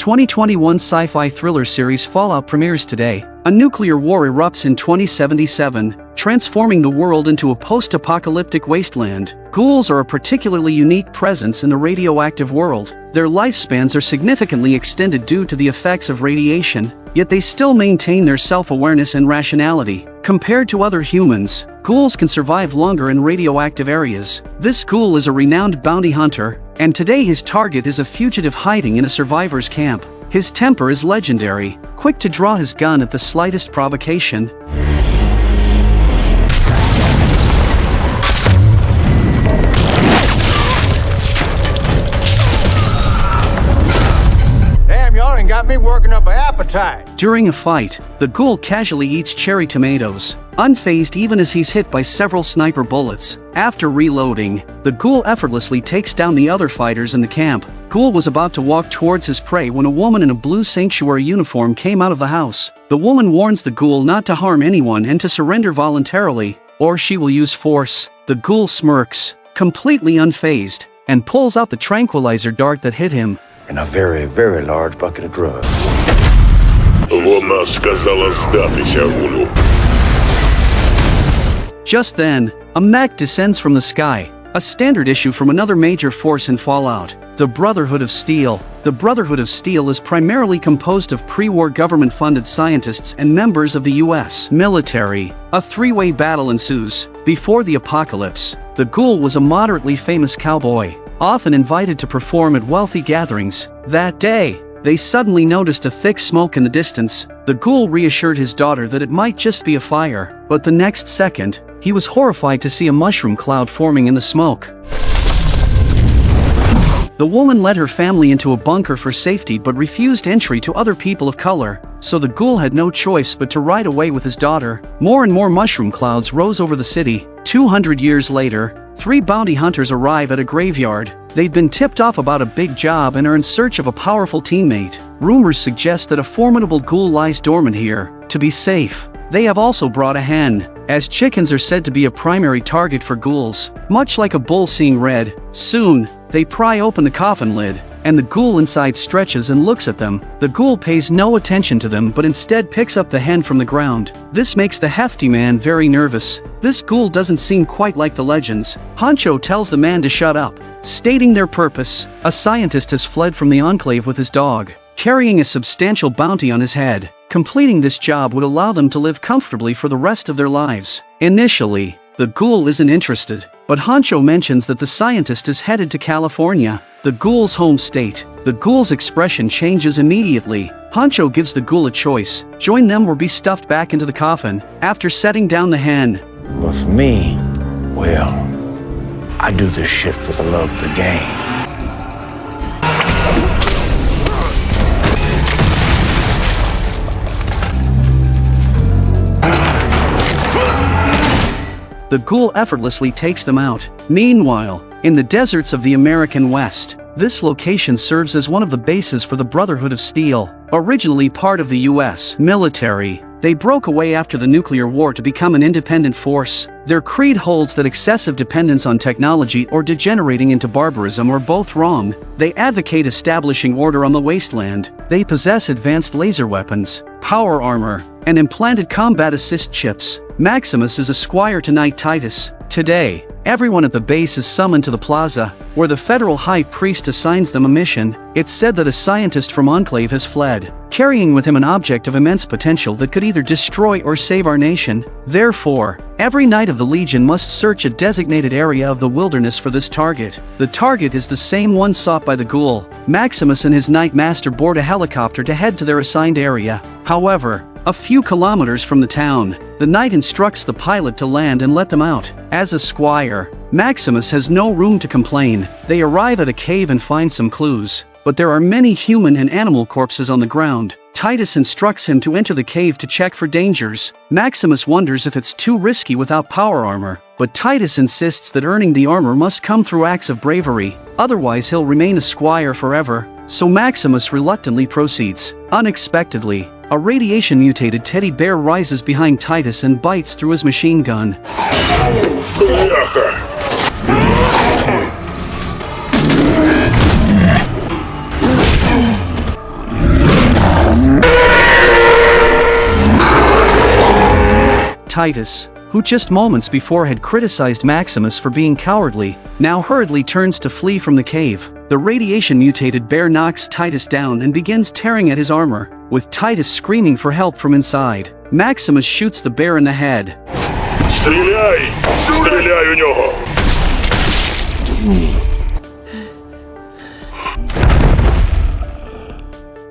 2021 sci-fi thriller series Fallout premieres today. A nuclear war erupts in 2077, transforming the world into a post-apocalyptic wasteland. Ghouls are a particularly unique presence in the radioactive world. Their lifespans are significantly extended due to the effects of radiation, yet they still maintain their self-awareness and rationality. Compared to other humans, ghouls can survive longer in radioactive areas. This ghoul is a renowned bounty hunter, and today his target is a fugitive hiding in a survivor's camp. His temper is legendary, quick to draw his gun at the slightest provocation. Damn, y'all ain't got me working up an appetite. During a fight, the ghoul casually eats cherry tomatoes, unfazed even as he's hit by several sniper bullets. After reloading, the ghoul effortlessly takes down the other fighters in the camp. Ghoul was about to walk towards his prey when a woman in a blue sanctuary uniform came out of the house. The woman warns the ghoul not to harm anyone and to surrender voluntarily, or she will use force. The ghoul smirks, completely unfazed, and pulls out the tranquilizer dart that hit him. And a very, very large bucket of drugs. Вона сказала здатися, Гулю. Just then, a mech descends from the sky, a standard issue from another major force in Fallout, the Brotherhood of Steel. The Brotherhood of Steel is primarily composed of pre-war government-funded scientists and members of the U.S. military. A three-way battle ensues. Before the apocalypse, the ghoul was a moderately famous cowboy, often invited to perform at wealthy gatherings. That day, they suddenly noticed a thick smoke in the distance. The ghoul reassured his daughter that it might just be a fire, but the next second, he was horrified to see a mushroom cloud forming in the smoke. The woman led her family into a bunker for safety but refused entry to other people of color, so the ghoul had no choice but to ride away with his daughter. More and more mushroom clouds rose over the city. 200 years later, 3 bounty hunters arrive at a graveyard. They'd been tipped off about a big job and are in search of a powerful teammate. Rumors suggest that a formidable ghoul lies dormant here. To be safe, they have also brought a hen, as chickens are said to be a primary target for ghouls. Much like a bull seeing red, soon, they pry open the coffin lid, and the ghoul inside stretches and looks at them. The ghoul pays no attention to them but instead picks up the hen from the ground. This makes the hefty man very nervous. This ghoul doesn't seem quite like the legends. Honcho tells the man to shut up, stating their purpose. A scientist has fled from the Enclave with his dog, carrying a substantial bounty on his head. Completing this job would allow them to live comfortably for the rest of their lives. Initially, the ghoul isn't interested, but Honcho mentions that the scientist is headed to California, the ghoul's home state. The ghoul's expression changes immediately. Honcho gives the ghoul a choice: join them or be stuffed back into the coffin. After setting down the hen, But for me, well, I do this shit for the love of the game. the ghoul effortlessly takes them out. Meanwhile, in the deserts of the American West, this location serves as one of the bases for the Brotherhood of Steel. Originally part of the U.S. military, they broke away after the nuclear war to become an independent force. Their creed holds that excessive dependence on technology or degenerating into barbarism are both wrong. They advocate establishing order on the wasteland. They possess advanced laser weapons, power armor, and implanted combat assist chips. Maximus is a squire to Knight Titus. Today, everyone at the base is summoned to the plaza, where the federal high priest assigns them a mission. It's said that a scientist from Enclave has fled, carrying with him an object of immense potential that could either destroy or save our nation. Therefore, every knight of the Legion must search a designated area of the wilderness for this target. The target is the same one sought by the ghoul. Maximus and his knight master board a helicopter to head to their assigned area. However, a few kilometers from the town, the knight instructs the pilot to land and let them out. As a squire, Maximus has no room to complain. They arrive at a cave and find some clues, but there are many human and animal corpses on the ground. Titus instructs him to enter the cave to check for dangers. Maximus wonders if it's too risky without power armor, but Titus insists that earning the armor must come through acts of bravery, otherwise he'll remain a squire forever. So Maximus reluctantly proceeds. Unexpectedly, a radiation-mutated teddy bear rises behind Titus and bites through his machine gun. Бляха! Titus, who just moments before had criticized Maximus for being cowardly, now hurriedly turns to flee from the cave. The radiation-mutated bear knocks Titus down and begins tearing at his armor, with Titus screaming for help from inside. Maximus shoots the bear in the head. Стріляй! Стріляй у нього!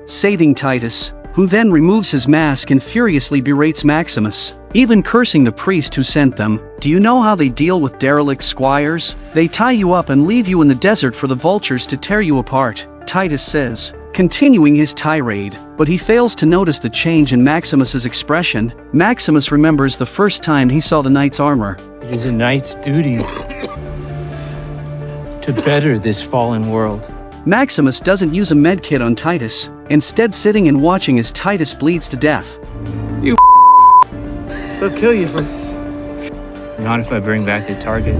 Saving Titus, who then removes his mask and furiously berates Maximus, even cursing the priest who sent them. Do you know how they deal with derelict squires? They tie you up and leave you in the desert for the vultures to tear you apart, Titus says, continuing his tirade, but he fails to notice the change in Maximus's expression. Maximus remembers the first time he saw the knight's armor. It is a knight's duty to better this fallen world. Maximus doesn't use a medkit on Titus, instead sitting and watching as Titus bleeds to death. They'll kill you for this. Not if I bring back the target.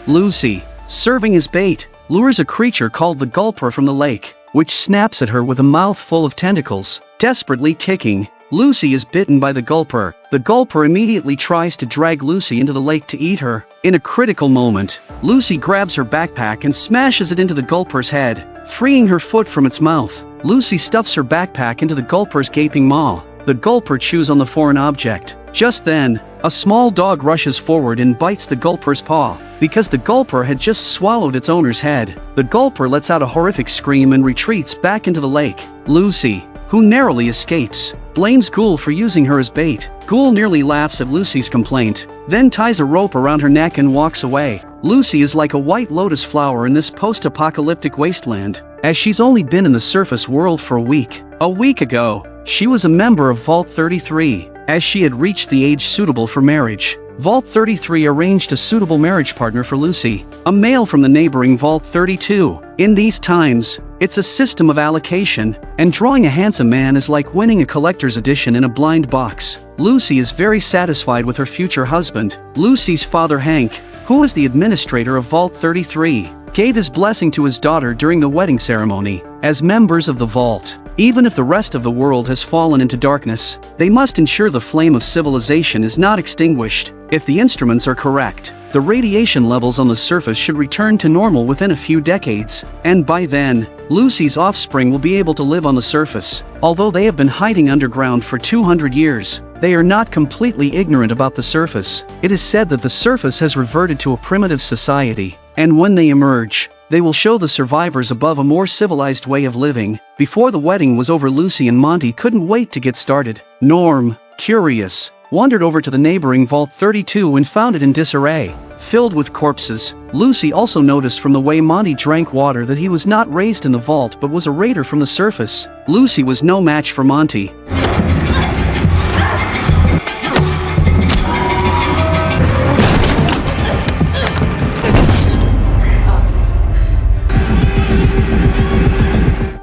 Lucy, serving as bait, lures a creature called the Gulper from the lake, which snaps at her with a mouth full of tentacles. Desperately kicking, Lucy is bitten by the Gulper. The Gulper immediately tries to drag Lucy into the lake to eat her. In a critical moment, Lucy grabs her backpack and smashes it into the Gulper's head, freeing her foot from its mouth. Lucy stuffs her backpack into the Gulper's gaping maw. The Gulper chews on the foreign object. Just then, a small dog rushes forward and bites the Gulper's paw. Because the Gulper had just swallowed its owner's head, the Gulper lets out a horrific scream and retreats back into the lake. Lucy, who narrowly escapes, blames Ghoul for using her as bait. Ghoul nearly laughs at Lucy's complaint, then ties a rope around her neck and walks away. Lucy is like a white lotus flower in this post-apocalyptic wasteland, as she's only been in the surface world for a week. A week ago, she was a member of Vault-33, as she had reached the age suitable for marriage. Vault-33 arranged a suitable marriage partner for Lucy, a male from the neighboring Vault-32. In these times, it's a system of allocation, and drawing a handsome man is like winning a collector's edition in a blind box. Lucy is very satisfied with her future husband. Lucy's father Hank, who was the administrator of Vault-33, gave his blessing to his daughter during the wedding ceremony. As members of the Vault, even if the rest of the world has fallen into darkness, they must ensure the flame of civilization is not extinguished. If the instruments are correct, the radiation levels on the surface should return to normal within a few decades, and by then, Lucy's offspring will be able to live on the surface. Although they have been hiding underground for 200 years, they are not completely ignorant about the surface. It is said that the surface has reverted to a primitive society, and when they emerge, they will show the survivors above a more civilized way of living. Before the wedding was over, Lucy and Monty couldn't wait to get started. Norm, curious, wandered over to the neighboring Vault-32 and found it in disarray, filled with corpses. Lucy also noticed from the way Monty drank water that he was not raised in the vault but was a raider from the surface. Lucy was no match for Monty.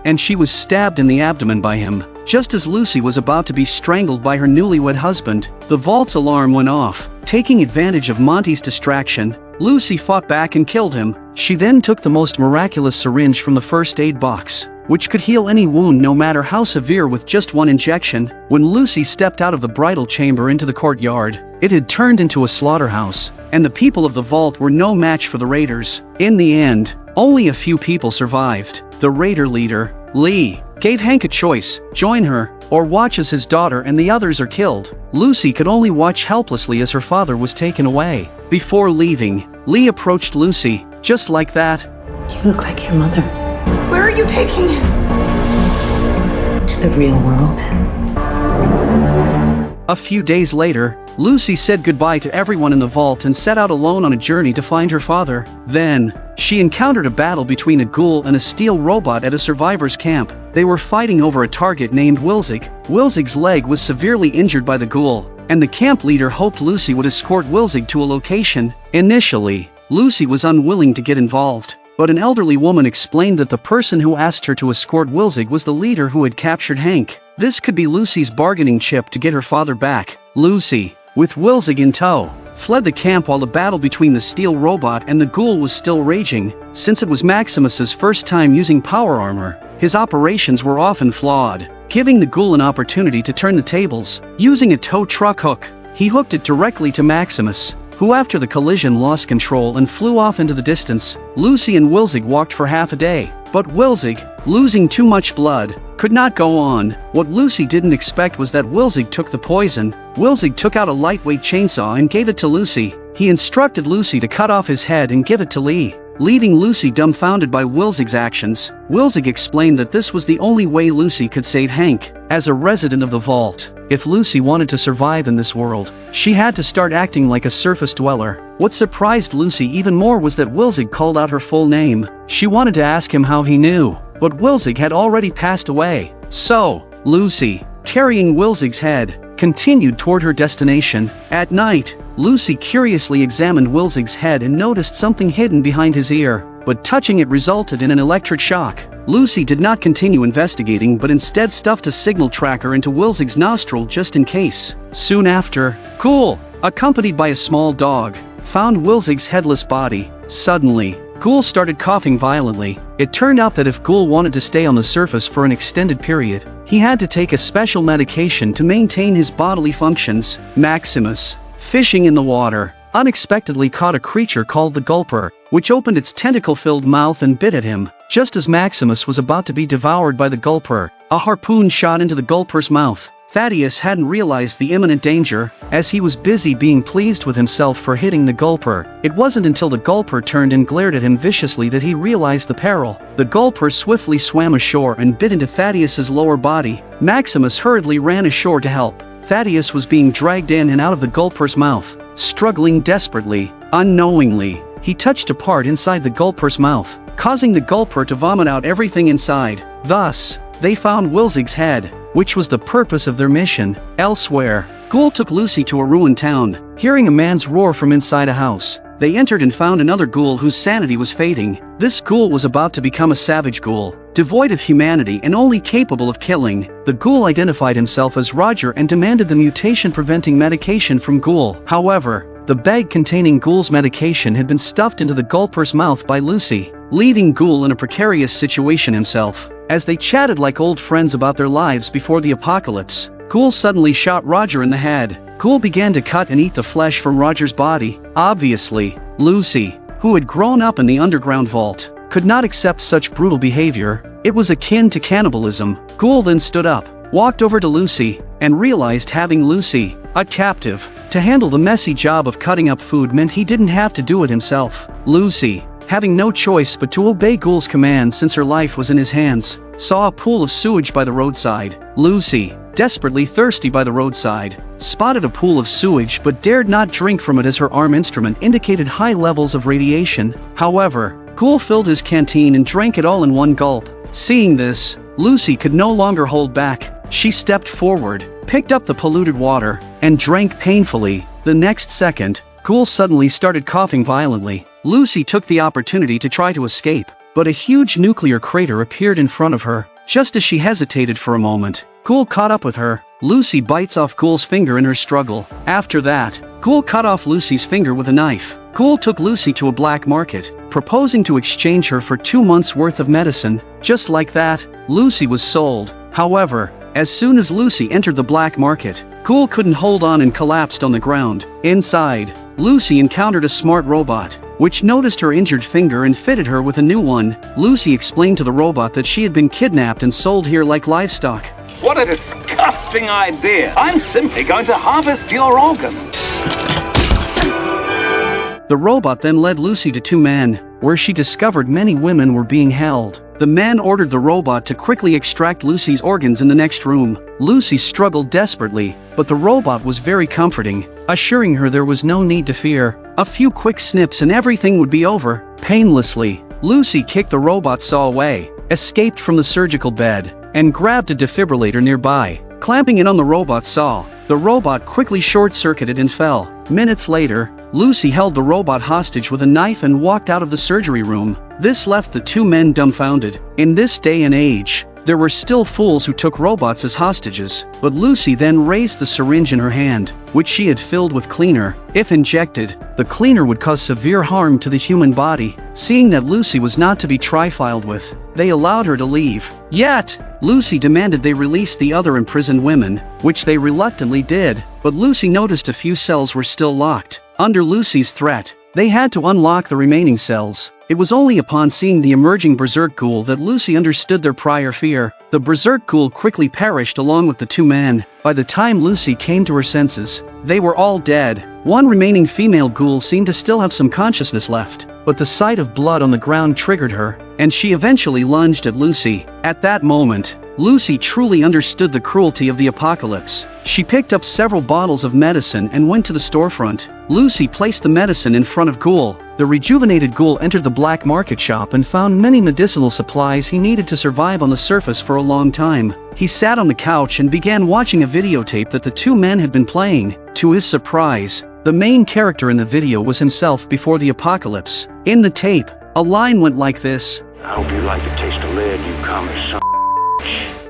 And she was stabbed in the abdomen by him. Just as Lucy was about to be strangled by her newlywed husband, the vault's alarm went off. Taking advantage of Monty's distraction, Lucy fought back and killed him. She then took the most miraculous syringe from the first aid box, which could heal any wound no matter how severe with just one injection. When Lucy stepped out of the bridal chamber into the courtyard, it had turned into a slaughterhouse, and the people of the vault were no match for the raiders. In the end, only a few people survived. The raider leader, Lee, gave Hank a choice: join her, or watch as his daughter and the others are killed. Lucy could only watch helplessly as her father was taken away. Before leaving, Lee approached Lucy, just like that. You look like your mother. Where are you taking him? To the real world. A few days later, Lucy said goodbye to everyone in the vault and set out alone on a journey to find her father. Then, she encountered a battle between a ghoul and a steel robot at a survivor's camp. They were fighting over a target named Wilzig. Wilzig's leg was severely injured by the ghoul, and the camp leader hoped Lucy would escort Wilzig to a location. Initially, Lucy was unwilling to get involved, but an elderly woman explained that the person who asked her to escort Wilzig was the leader who had captured Hank. This could be Lucy's bargaining chip to get her father back. Lucy, with Wilzig in tow, fled the camp while the battle between the steel robot and the ghoul was still raging. Since it was Maximus's first time using power armor, his operations were often flawed, giving the ghoul an opportunity to turn the tables. Using a tow truck hook, he hooked it directly to Maximus, who after the collision lost control and flew off into the distance. Lucy and Wilzig walked for half a day, but Wilzig, losing too much blood, could not go on. What Lucy didn't expect was that Wilzig took the poison. Wilzig took out a lightweight chainsaw and gave it to Lucy. He instructed Lucy to cut off his head and give it to Lee, leaving Lucy dumbfounded by Wilzig's actions. Wilzig explained that this was the only way Lucy could save Hank. As a resident of the vault, if Lucy wanted to survive in this world, she had to start acting like a surface dweller. What surprised Lucy even more was that Wilzig called out her full name. She wanted to ask him how he knew, but Wilzig had already passed away. So, Lucy, carrying Wilzig's head, continued toward her destination. At night, Lucy curiously examined Wilzig's head and noticed something hidden behind his ear, but touching it resulted in an electric shock. Lucy did not continue investigating but instead stuffed a signal tracker into Wilzig's nostril just in case. Soon after, Ghoul, accompanied by a small dog, found Wilzig's headless body. Suddenly, Ghoul started coughing violently. It turned out that if Ghoul wanted to stay on the surface for an extended period, he had to take a special medication to maintain his bodily functions. Maximus, fishing in the water, unexpectedly caught a creature called the Gulper, which opened its tentacle-filled mouth and bit at him. Just as Maximus was about to be devoured by the Gulper, a harpoon shot into the Gulper's mouth. Thaddeus hadn't realized the imminent danger, as he was busy being pleased with himself for hitting the Gulper. It wasn't until the Gulper turned and glared at him viciously that he realized the peril. The Gulper swiftly swam ashore and bit into Thaddeus's lower body. Maximus hurriedly ran ashore to help. Thaddeus was being dragged in and out of the Gulper's mouth, struggling desperately. Unknowingly, he touched a part inside the Gulper's mouth, causing the Gulper to vomit out everything inside. Thus, they found Wilzig's head, which was the purpose of their mission. Elsewhere, Ghoul took Lucy to a ruined town. Hearing a man's roar from inside a house, they entered and found another Ghoul whose sanity was fading. This Ghoul was about to become a savage Ghoul, devoid of humanity and only capable of killing. The Ghoul identified himself as Roger and demanded the mutation-preventing medication from Ghoul. However, the bag containing Ghoul's medication had been stuffed into the Gulper's mouth by Lucy, leaving Ghoul in a precarious situation himself. As they chatted like old friends about their lives before the apocalypse, Ghoul suddenly shot Roger in the head. Ghoul began to cut and eat the flesh from Roger's body. Obviously, Lucy, who had grown up in the underground vault, could not accept such brutal behavior. It was akin to cannibalism. Ghoul then stood up, walked over to Lucy, and realized having Lucy, a captive, to handle the messy job of cutting up food meant he didn't have to do it himself. Lucy, having no choice but to obey Ghoul's command since her life was in his hands, saw a pool of sewage by the roadside. Lucy, desperately thirsty by the roadside, spotted a pool of sewage but dared not drink from it as her arm instrument indicated high levels of radiation. However, Ghoul filled his canteen and drank it all in one gulp. Seeing this, Lucy could no longer hold back. She stepped forward, picked up the polluted water, and drank painfully. The next second, Ghoul suddenly started coughing violently. Lucy took the opportunity to try to escape, but a huge nuclear crater appeared in front of her. Just as she hesitated for a moment, Ghoul caught up with her. Lucy bites off Ghoul's finger in her struggle. After that, Ghoul cut off Lucy's finger with a knife. Ghoul took Lucy to a black market, proposing to exchange her for 2 months' worth of medicine. Just like that, Lucy was sold. However, as soon as Lucy entered the black market, Ghoul couldn't hold on and collapsed on the ground. Inside, Lucy encountered a smart robot, which noticed her injured finger and fitted her with a new one. Lucy explained to the robot that she had been kidnapped and sold here like livestock. What a disgusting idea! I'm simply going to harvest your organs. The robot then led Lucy to 2 men, where she discovered many women were being held. The man ordered the robot to quickly extract Lucy's organs in the next room. Lucy struggled desperately, but the robot was very comforting, assuring her there was no need to fear. A few quick snips and everything would be over. Painlessly, Lucy kicked the robot saw away, escaped from the surgical bed, and grabbed a defibrillator nearby. Clamping it on the robot saw, the robot quickly short-circuited and fell. Minutes later, Lucy held the robot hostage with a knife and walked out of the surgery room. This left the 2 men dumbfounded. In this day and age, There were still fools who took robots as hostages, but Lucy then raised the syringe in her hand, which she had filled with cleaner. If injected, the cleaner would cause severe harm to the human body. Seeing that Lucy was not to be trifled with, they allowed her to leave. Yet, Lucy demanded they release the other imprisoned women, which they reluctantly did, but Lucy noticed a few cells were still locked. Under Lucy's threat, they had to unlock the remaining cells. It was only upon seeing the emerging Berserk Ghoul that Lucy understood their prior fear. The Berserk Ghoul quickly perished along with the two men. By the time Lucy came to her senses, they were all dead. One remaining female ghoul seemed to still have some consciousness left, but the sight of blood on the ground triggered her, and she eventually lunged at Lucy. At that moment, Lucy truly understood the cruelty of the apocalypse. She picked up several bottles of medicine and went to the storefront. Lucy placed the medicine in front of Ghoul. The rejuvenated Ghoul entered the black market shop and found many medicinal supplies he needed to survive on the surface for a long time. He sat on the couch and began watching a videotape that the two men had been playing. To his surprise, the main character in the video was himself before the apocalypse. In the tape, a line went like this: I hope you like the taste of lead, you common son.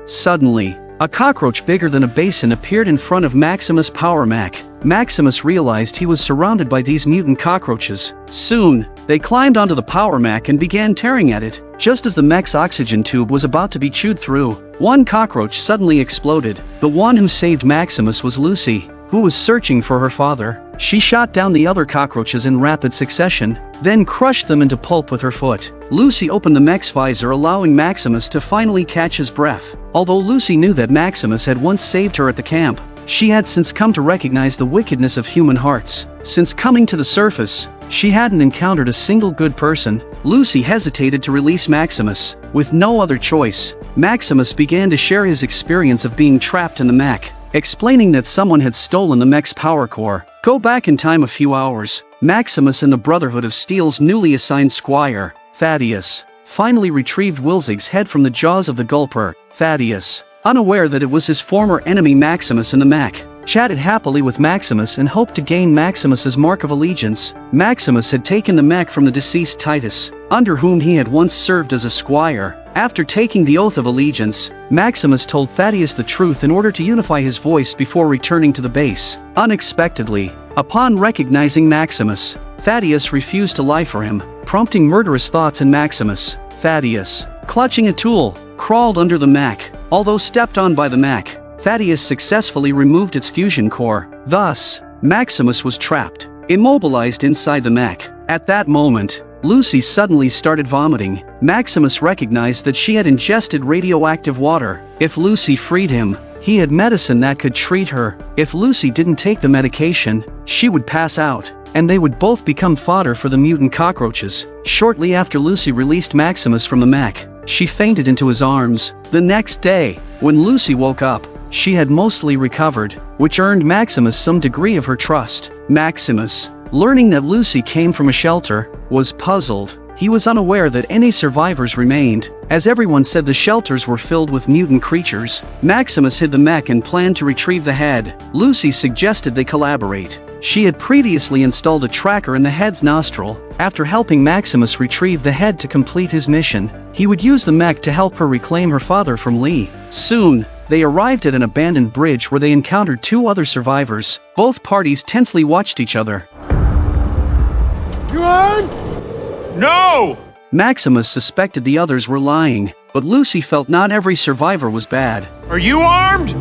Suddenly, a cockroach bigger than a basin appeared in front of Maximus' power Mac. Maximus realized he was surrounded by these mutant cockroaches. Soon, they climbed onto the power Mac and began tearing at it. Just as the mech's oxygen tube was about to be chewed through, one cockroach suddenly exploded. The one who saved Maximus was Lucy, who was searching for her father. She shot down the other cockroaches in rapid succession, then crushed them into pulp with her foot. Lucy opened the mech's visor, allowing Maximus to finally catch his breath. Although Lucy knew that Maximus had once saved her at the camp, she had since come to recognize the wickedness of human hearts. Since coming to the surface, she hadn't encountered a single good person. Lucy hesitated to release Maximus. With no other choice, Maximus began to share his experience of being trapped in the mech, explaining that someone had stolen the mech's power core. Go back in time a few hours. Maximus and the Brotherhood of Steel's newly assigned squire, Thaddeus, finally retrieved Wilzig's head from the jaws of the gulper. Thaddeus, unaware that it was his former enemy Maximus in the mech, chatted happily with Maximus and hoped to gain Maximus's mark of allegiance. Maximus had taken the mech from the deceased Titus, under whom he had once served as a squire. After taking the oath of allegiance, Maximus told Thaddeus the truth in order to unify his voice before returning to the base. Unexpectedly, upon recognizing Maximus, Thaddeus refused to lie for him, prompting murderous thoughts in Maximus. Thaddeus, clutching a tool, crawled under the mech. Although stepped on by the mech, Thaddeus successfully removed its fusion core. Thus, Maximus was trapped, immobilized inside the mech. At that moment, Lucy suddenly started vomiting. Maximus recognized that she had ingested radioactive water. If Lucy freed him, he had medicine that could treat her. If Lucy didn't take the medication, she would pass out, and they would both become fodder for the mutant cockroaches. Shortly after Lucy released Maximus from the mech, she fainted into his arms. The next day, when Lucy woke up, she had mostly recovered, which earned Maximus some degree of her trust. Maximus, learning that Lucy came from a shelter, was puzzled. He was unaware that any survivors remained, as everyone said the shelters were filled with mutant creatures. Maximus hid the mech and planned to retrieve the head. Lucy suggested they collaborate. She had previously installed a tracker in the head's nostril. After helping Maximus retrieve the head to complete his mission, he would use the mech to help her reclaim her father from Lee. Soon, they arrived at an abandoned bridge where they encountered two other survivors. Both parties tensely watched each other. You armed? No! Maximus suspected the others were lying, but Lucy felt not every survivor was bad. Are you armed?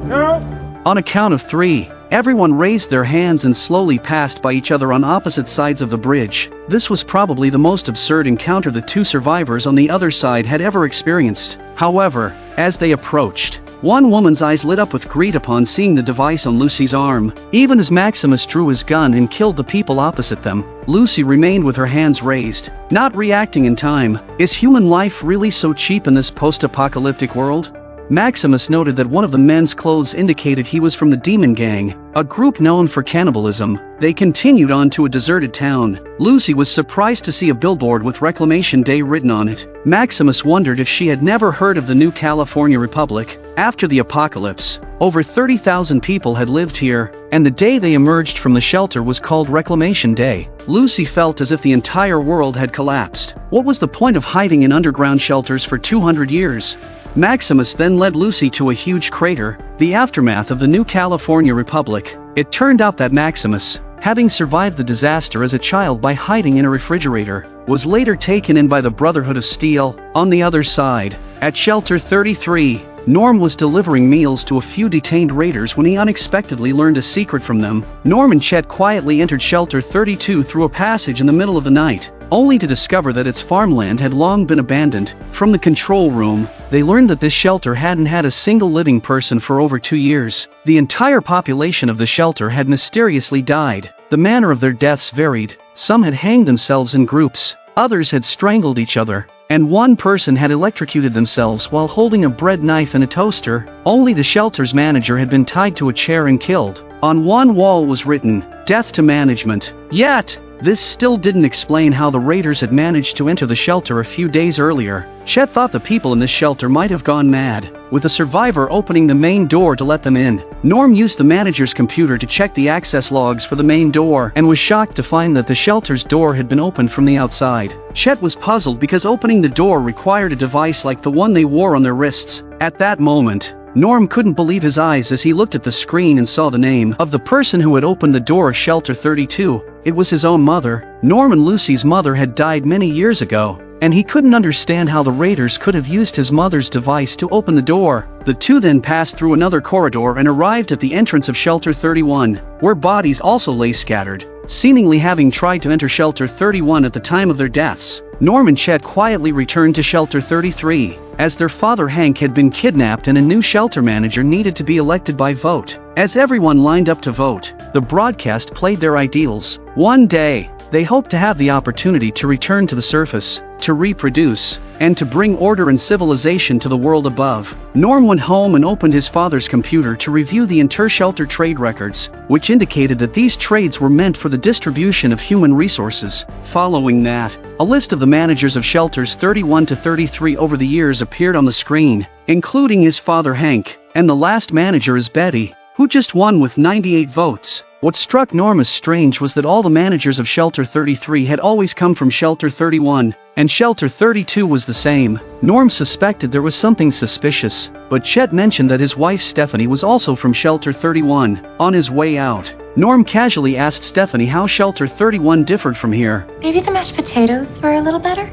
No. On a count of 3, everyone raised their hands and slowly passed by each other on opposite sides of the bridge. This was probably the most absurd encounter the two survivors on the other side had ever experienced. However, as they approached, one woman's eyes lit up with greed upon seeing the device on Lucy's arm. Even as Maximus drew his gun and killed the people opposite them, Lucy remained with her hands raised, not reacting in time. Is human life really so cheap in this post-apocalyptic world? Maximus noted that one of the men's clothes indicated he was from the Demon Gang, a group known for cannibalism. They continued on to a deserted town. Lucy was surprised to see a billboard with Reclamation Day written on it. Maximus wondered if she had never heard of the new California Republic. After the apocalypse, over 30,000 people had lived here, and the day they emerged from the shelter was called Reclamation Day. Lucy felt as if the entire world had collapsed. What was the point of hiding in underground shelters for 200 years? Maximus then led Lucy to a huge crater, the aftermath of the new California Republic. It turned out that Maximus, having survived the disaster as a child by hiding in a refrigerator, was later taken in by the Brotherhood of Steel. On the other side, at Shelter 33, Norm was delivering meals to a few detained raiders when he unexpectedly learned a secret from them. Norm and Chet quietly entered Shelter 32 through a passage in the middle of the night, only to discover that its farmland had long been abandoned. From the control room, they learned that this shelter hadn't had a single living person for over 2 years. The entire population of the shelter had mysteriously died. The manner of their deaths varied. Some had hanged themselves in groups, others had strangled each other, and one person had electrocuted themselves while holding a bread knife and a toaster. Only the shelter's manager had been tied to a chair and killed. On one wall was written, "Death to management." Yet, this still didn't explain how the raiders had managed to enter the shelter a few days earlier. Chet thought the people in this shelter might have gone mad, with a survivor opening the main door to let them in. Norm used the manager's computer to check the access logs for the main door and was shocked to find that the shelter's door had been opened from the outside. Chet was puzzled because opening the door required a device like the one they wore on their wrists. At that moment, Norm couldn't believe his eyes as he looked at the screen and saw the name of the person who had opened the door of Shelter 32. It was his own mother. Norm and Lucy's mother had died many years ago, and he couldn't understand how the raiders could have used his mother's device to open the door. The two then passed through another corridor and arrived at the entrance of Shelter 31, where bodies also lay scattered, seemingly having tried to enter Shelter 31 at the time of their deaths. Norm and Chet quietly returned to Shelter 33, as their father Hank had been kidnapped and a new shelter manager needed to be elected by vote. As everyone lined up to vote, the broadcast played their ideals. One day, they hoped to have the opportunity to return to the surface, to reproduce, and to bring order and civilization to the world above. Norm went home and opened his father's computer to review the inter-shelter trade records, which indicated that these trades were meant for the distribution of human resources. Following that, a list of the managers of shelters 31 to 33 over the years appeared on the screen, including his father Hank, and the last manager is Betty, who just won with 98 votes. What struck Norm as strange was that all the managers of Shelter 33 had always come from Shelter 31, and Shelter 32 was the same. Norm suspected there was something suspicious, but Chet mentioned that his wife Stephanie was also from Shelter 31. On his way out, Norm casually asked Stephanie how Shelter 31 differed from here. Maybe the mashed potatoes were a little better?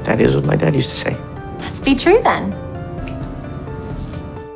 That is what my dad used to say. Must be true then.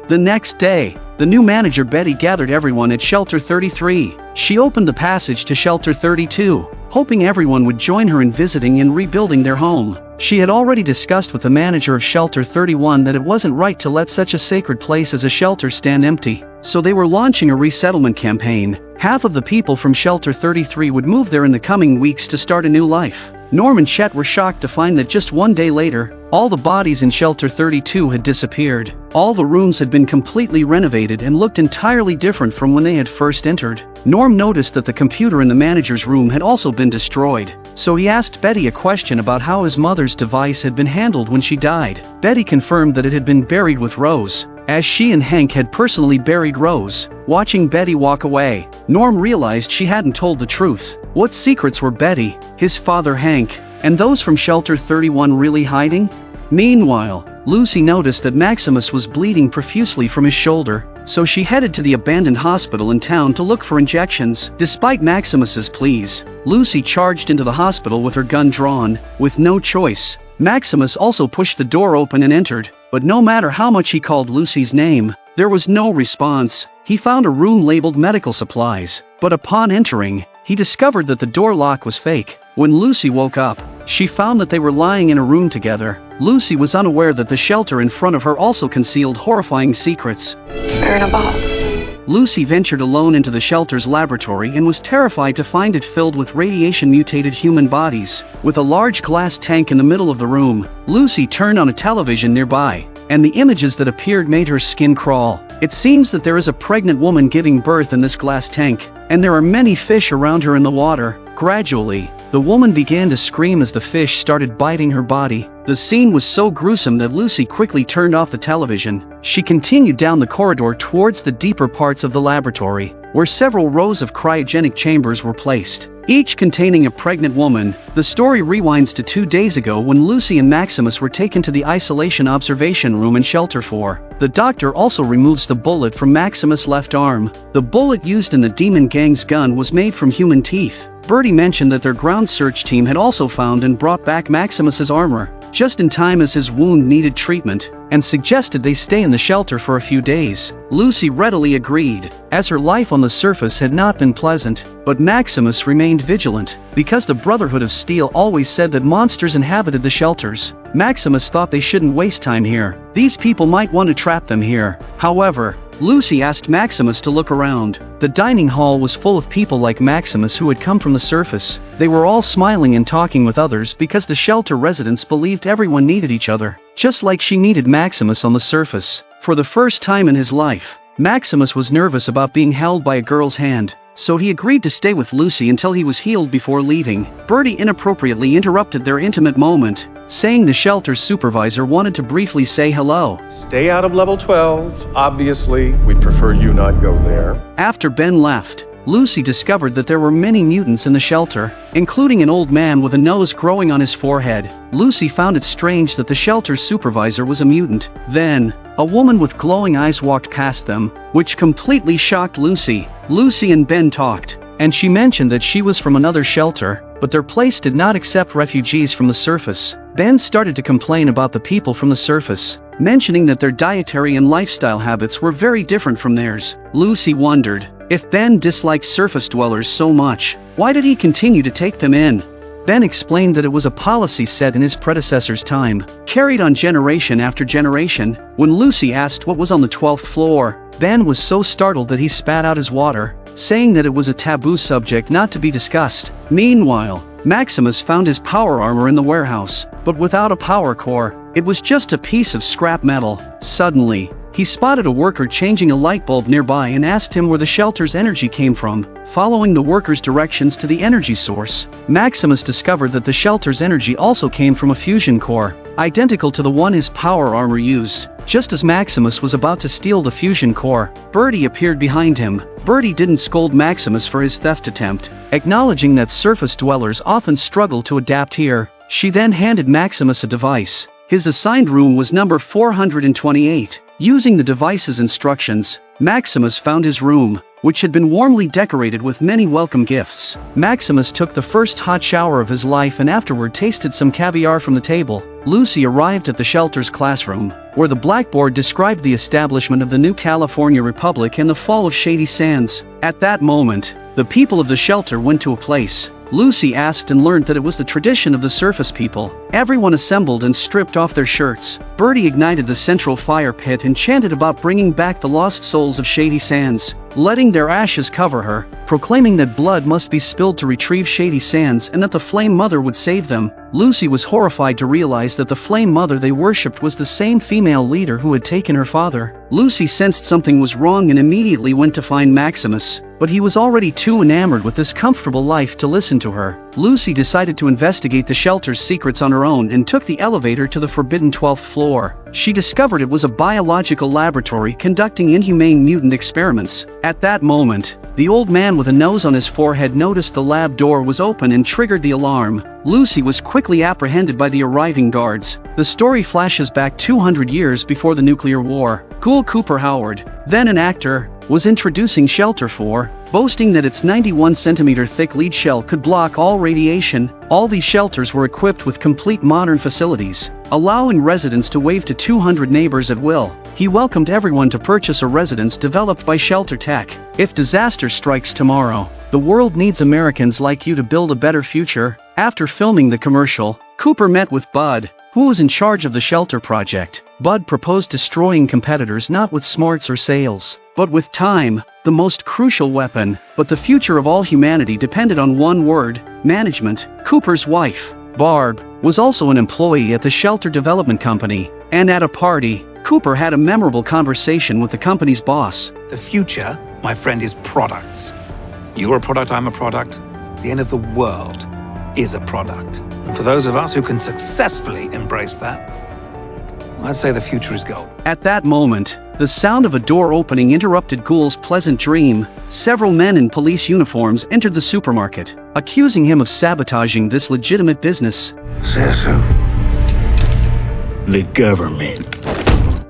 The next day, the new manager Betty gathered everyone at Shelter 33. She opened the passage to Shelter 32, hoping everyone would join her in visiting and rebuilding their home. She had already discussed with the manager of Shelter 31 that it wasn't right to let such a sacred place as a shelter stand empty, so they were launching a resettlement campaign. Half of the people from Shelter 33 would move there in the coming weeks to start a new life. Norm and Chet were shocked to find that just one day later, all the bodies in Shelter 32 had disappeared. All the rooms had been completely renovated and looked entirely different from when they had first entered. Norm noticed that the computer in the manager's room had also been destroyed, so he asked Betty a question about how his mother's device had been handled when she died. Betty confirmed that it had been buried with Rose, as she and Hank had personally buried Rose. Watching Betty walk away, Norm realized she hadn't told the truth. What secrets were Betty, his father Hank, and those from Shelter 31 really hiding? Meanwhile, Lucy noticed that Maximus was bleeding profusely from his shoulder, so she headed to the abandoned hospital in town to look for injections. Despite Maximus's pleas, Lucy charged into the hospital with her gun drawn. With no choice, Maximus also pushed the door open and entered, but no matter how much he called Lucy's name, there was no response. He found a room labeled medical supplies, but upon entering, he discovered that the door lock was fake. When Lucy woke up, she found that they were lying in a room together. Lucy was unaware that the shelter in front of her also concealed horrifying secrets. We're in a vault. Lucy ventured alone into the shelter's laboratory and was terrified to find it filled with radiation-mutated human bodies. With a large glass tank in the middle of the room, Lucy turned on a television nearby, and the images that appeared made her skin crawl. It seems that there is a pregnant woman giving birth in this glass tank, and there are many fish around her in the water. Gradually, the woman began to scream as the fish started biting her body. The scene was so gruesome that Lucy quickly turned off the television. She continued down the corridor towards the deeper parts of the laboratory, where several rows of cryogenic chambers were placed. each containing a pregnant woman. The story rewinds to 2 days ago when Lucy and Maximus were taken to the isolation observation room in Shelter 4. The doctor also removes the bullet from Maximus' left arm. The bullet used in the Demon Gang's gun was made from human teeth. Birdie mentioned that their ground search team had also found and brought back Maximus's armor, just in time as his wound needed treatment, and suggested they stay in the shelter for a few days. Lucy readily agreed, as her life on the surface had not been pleasant, but Maximus remained vigilant. Because the Brotherhood of Steel always said that monsters inhabited the shelters, Maximus thought they shouldn't waste time here. These people might want to trap them here. However, Lucy asked Maximus to look around. The dining hall was full of people like Maximus who had come from the surface. They were all smiling and talking with others because the shelter residents believed everyone needed each other, just like she needed Maximus on the surface. For the first time in his life, Maximus was nervous about being held by a girl's hand, so he agreed to stay with Lucy until he was healed before leaving. Birdie inappropriately interrupted their intimate moment, saying the shelter's supervisor wanted to briefly say hello. Stay out of level 12, obviously. We'd prefer you not go there. After Ben left, Lucy discovered that there were many mutants in the shelter, including an old man with a nose growing on his forehead. Lucy found it strange that the shelter's supervisor was a mutant. Then, a woman with glowing eyes walked past them, which completely shocked Lucy. Lucy and Ben talked, and she mentioned that she was from another shelter, but their place did not accept refugees from the surface. Ben started to complain about the people from the surface, mentioning that their dietary and lifestyle habits were very different from theirs. Lucy wondered, if Ben disliked surface dwellers so much, why did he continue to take them in? Ben explained that it was a policy set in his predecessor's time, carried on generation after generation. When Lucy asked what was on the 12th floor, Ben was so startled that he spat out his water, saying that it was a taboo subject not to be discussed. Meanwhile, Maximus found his power armor in the warehouse, but without a power core. It was just a piece of scrap metal. Suddenly, he spotted a worker changing a light bulb nearby and asked him where the shelter's energy came from. Following the worker's directions to the energy source, Maximus discovered that the shelter's energy also came from a fusion core, identical to the one his power armor used. Just as Maximus was about to steal the fusion core, Birdie appeared behind him. Birdie didn't scold Maximus for his theft attempt, acknowledging that surface dwellers often struggle to adapt here. She then handed Maximus a device. His assigned room was number 428. Using the device's instructions, Maximus found his room, which had been warmly decorated with many welcome gifts. Maximus took the first hot shower of his life and afterward tasted some caviar from the table. Lucy arrived at the shelter's classroom, where the blackboard described the establishment of the new California Republic and the fall of Shady Sands. At that moment, the people of the shelter went to a place. Lucy asked and learned that it was the tradition of the surface people. Everyone assembled and stripped off their shirts. Birdie ignited the central fire pit and chanted about bringing back the lost souls of Shady Sands, letting their ashes cover her, proclaiming that blood must be spilled to retrieve Shady Sands and that the Flame Mother would save them. Lucy was horrified to realize that the Flame Mother they worshipped was the same female leader who had taken her father. Lucy sensed something was wrong and immediately went to find Maximus, but he was already too enamored with this comfortable life to listen to her. Lucy decided to investigate the shelter's secrets on her own and took the elevator to the forbidden 12th floor. She discovered it was a biological laboratory conducting inhumane mutant experiments. At that moment, the old man with a nose on his forehead noticed the lab door was open and triggered the alarm. Lucy was quickly apprehended by the arriving guards. The story flashes back 200 years before the nuclear war. Ghoul Cooper Howard, then an actor, was introducing Shelter 4, boasting that its 91-centimeter thick lead shell could block all radiation. All these shelters were equipped with complete modern facilities, allowing residents to wave to 200 neighbors at will. He welcomed everyone to purchase a residence developed by Vault-Tec. If disaster strikes tomorrow, the world needs Americans like you to build a better future. After filming the commercial, Cooper met with Bud, who was in charge of the shelter project. Bud proposed destroying competitors not with smarts or sales, but with time, the most crucial weapon. But the future of all humanity depended on one word: management. Cooper's wife, Barb, was also an employee at the Shelter Development Company, and at a party, Cooper had a memorable conversation with the company's boss. The future, my friend, is products. You're a product, I'm a product. The end of the world is a product. And for those of us who can successfully embrace that, I'd say the future is gold. At that moment, the sound of a door opening interrupted Ghoul's pleasant dream. Several men in police uniforms entered the supermarket. accusing him of sabotaging this legitimate business. Says who? The government.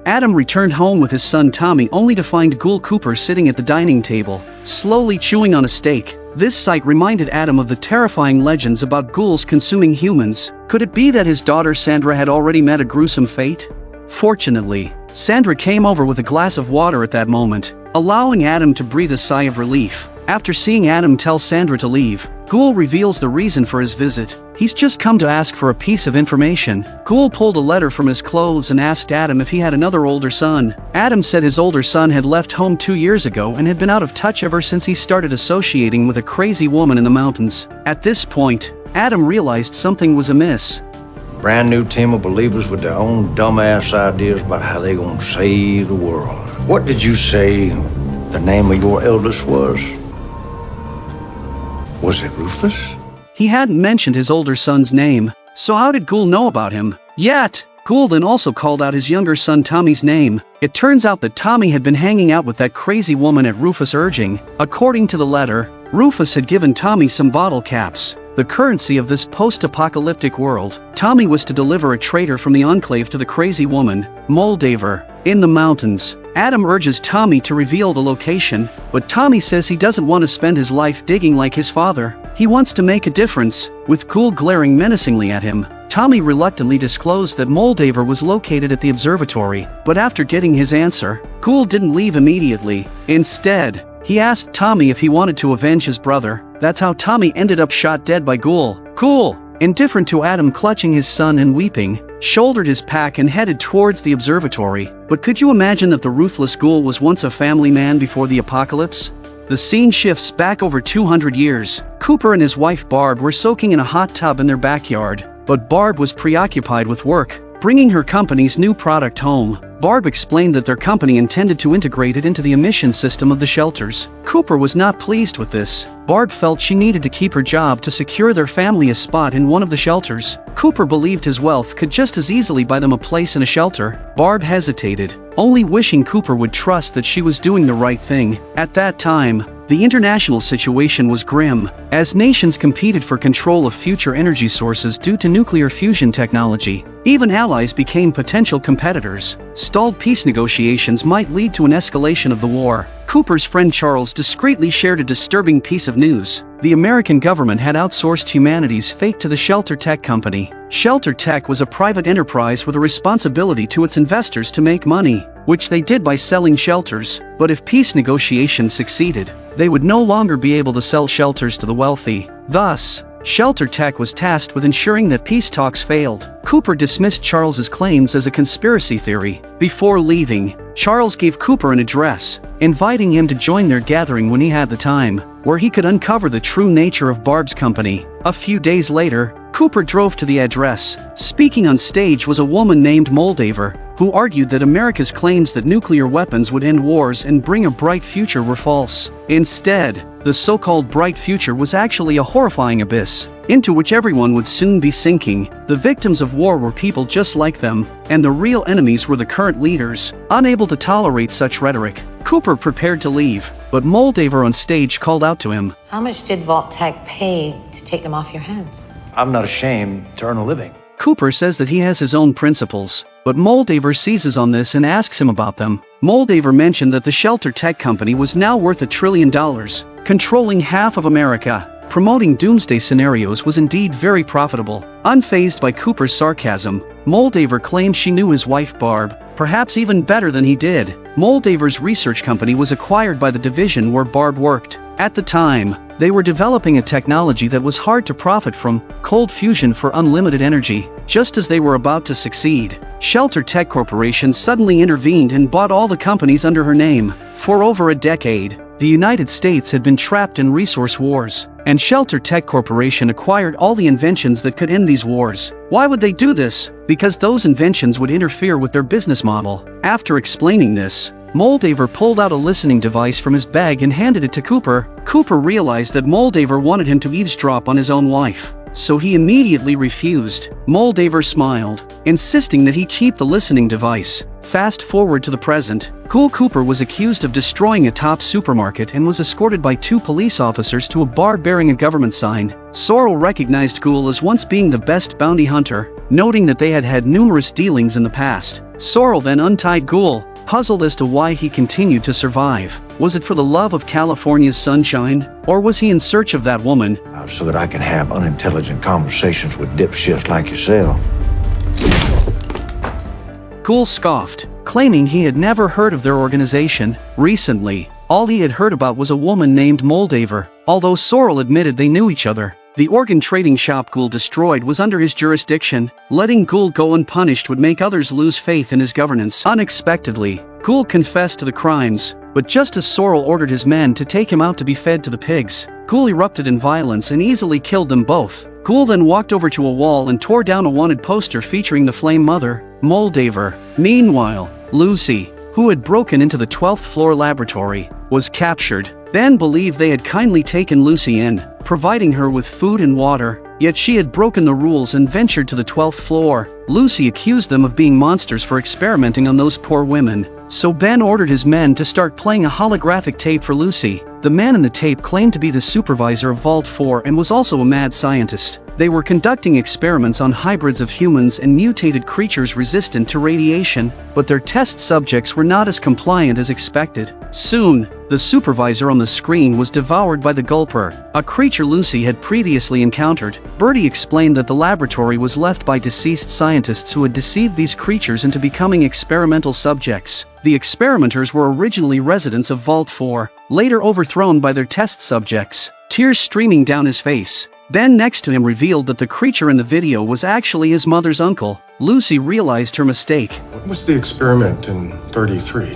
Adam returned home with his son Tommy only to find Ghoul Cooper sitting at the dining table, slowly chewing on a steak. This sight reminded Adam of the terrifying legends about ghouls consuming humans. Could it be that his daughter Sandra had already met a gruesome fate? Fortunately, Sandra came over with a glass of water at that moment, allowing Adam to breathe a sigh of relief. After seeing Adam tell Sandra to leave, Ghoul reveals the reason for his visit. He's just come to ask for a piece of information. Ghoul pulled a letter from his clothes and asked Adam if he had another older son. Adam said his older son had left home 2 years ago and had been out of touch ever since he started associating with a crazy woman in the mountains. At this point, Adam realized something was amiss. Brand new team of believers with their own dumbass ideas about how they gonna save the world. What did you say the name of your eldest was? Was it Rufus? He hadn't mentioned his older son's name, so how did Ghoul know about him? Yet, Ghoul then also called out his younger son Tommy's name. It turns out that Tommy had been hanging out with that crazy woman at Rufus' urging. According to the letter, Rufus had given Tommy some bottle caps, the currency of this post-apocalyptic world. Tommy was to deliver a traitor from the Enclave to the crazy woman, Moldaver, in the mountains. Adam urges Tommy to reveal the location, but Tommy says he doesn't want to spend his life digging like his father. He wants to make a difference. With Ghoul glaring menacingly at him, Tommy reluctantly disclosed that Moldaver was located at the observatory, but after getting his answer, Ghoul didn't leave immediately. Instead, he asked Tommy if he wanted to avenge his brother. That's how Tommy ended up shot dead by Ghoul. Ghoul, indifferent to Adam clutching his son and weeping, shouldered his pack and headed towards the observatory. But could you imagine that the ruthless Ghoul was once a family man before the apocalypse? The scene shifts back over 200 years. Cooper and his wife Barb were soaking in a hot tub in their backyard, but Barb was preoccupied with work, bringing her company's new product home. Barb explained that their company intended to integrate it into the emission system of the shelters. Cooper was not pleased with this. Barb felt she needed to keep her job to secure their family a spot in one of the shelters. Cooper believed his wealth could just as easily buy them a place in a shelter. Barb hesitated, only wishing Cooper would trust that she was doing the right thing. At that time, the international situation was grim, as nations competed for control of future energy sources due to nuclear fusion technology. Even allies became potential competitors. Stalled peace negotiations might lead to an escalation of the war. Cooper's friend Charles discreetly shared a disturbing piece of news. The American government had outsourced humanity's fate to the Vault-Tec company. Vault-Tec was a private enterprise with a responsibility to its investors to make money, which they did by selling shelters. But if peace negotiations succeeded, they would no longer be able to sell shelters to the wealthy. Thus, Vault-Tec was tasked with ensuring that peace talks failed. Cooper dismissed Charles's claims as a conspiracy theory. Before leaving, Charles gave Cooper an address, inviting him to join their gathering when he had the time, where he could uncover the true nature of Barb's company. A few days later, Cooper drove to the address. Speaking on stage was a woman named Moldaver, who argued that America's claims that nuclear weapons would end wars and bring a bright future were false. Instead, the so-called bright future was actually a horrifying abyss, into which everyone would soon be sinking. The victims of war were people just like them, and the real enemies were the current leaders. Unable to tolerate such rhetoric, Cooper prepared to leave, but Moldaver on stage called out to him. How much did Vault-Tec pay to take them off your hands? I'm not ashamed to earn a living. Cooper says that he has his own principles, but Moldaver seizes on this and asks him about them. Moldaver mentioned that the Vault-Tec company was now worth $1 trillion, controlling half of America. Promoting doomsday scenarios was indeed very profitable. Unfazed by Cooper's sarcasm, Moldaver claimed she knew his wife Barb, perhaps even better than he did. Moldaver's research company was acquired by the division where Barb worked. At the time, they were developing a technology that was hard to profit from, cold fusion for unlimited energy. Just as they were about to succeed, Vault-Tec Corporation suddenly intervened and bought all the companies under her name. For over a decade, the United States had been trapped in resource wars, and Vault-Tec Corporation acquired all the inventions that could end these wars. Why would they do this? Because those inventions would interfere with their business model. After explaining this, Moldaver pulled out a listening device from his bag and handed it to Cooper. Cooper realized that Moldaver wanted him to eavesdrop on his own wife. so he immediately refused. Moldaver smiled, insisting that he keep the listening device. Fast forward to the present. Ghoul Cooper was accused of destroying a top supermarket and was escorted by 2 police officers to a bar bearing a government sign. Sorrel recognized Ghoul as once being the best bounty hunter, noting that they had had numerous dealings in the past. Sorrel then untied Ghoul, puzzled as to why he continued to survive. Was it for the love of California's sunshine? Or was he in search of that woman? So that I can have unintelligent conversations with dipshits like yourself. Ghoul scoffed, claiming he had never heard of their organization. Recently, all he had heard about was a woman named Moldaver, although Sorrel admitted they knew each other. The organ trading shop Ghoul destroyed was under his jurisdiction. Letting Ghoul go unpunished would make others lose faith in his governance. Unexpectedly, Ghoul confessed to the crimes, but just as Sorrel ordered his men to take him out to be fed to the pigs, Ghoul erupted in violence and easily killed them both. Ghoul then walked over to a wall and tore down a wanted poster featuring the Flame Mother, Moldaver. Meanwhile, Lucy, who had broken into the 12th floor laboratory, was captured. Ben believed they had kindly taken Lucy in, providing her with food and water, yet she had broken the rules and ventured to the 12th floor. Lucy accused them of being monsters for experimenting on those poor women, so Ben ordered his men to start playing a holographic tape for Lucy. The man in the tape claimed to be the supervisor of Vault 4 and was also a mad scientist. They were conducting experiments on hybrids of humans and mutated creatures resistant to radiation, but their test subjects were not as compliant as expected. Soon, the supervisor on the screen was devoured by the Gulper, a creature Lucy had previously encountered. Bertie explained that the laboratory was left by deceased scientists who had deceived these creatures into becoming experimental subjects. The experimenters were originally residents of Vault 4, later overthrown by their test subjects. Tears streaming down his face, Ben next to him revealed that the creature in the video was actually his mother's uncle. Lucy realized her mistake. What was the experiment in 33?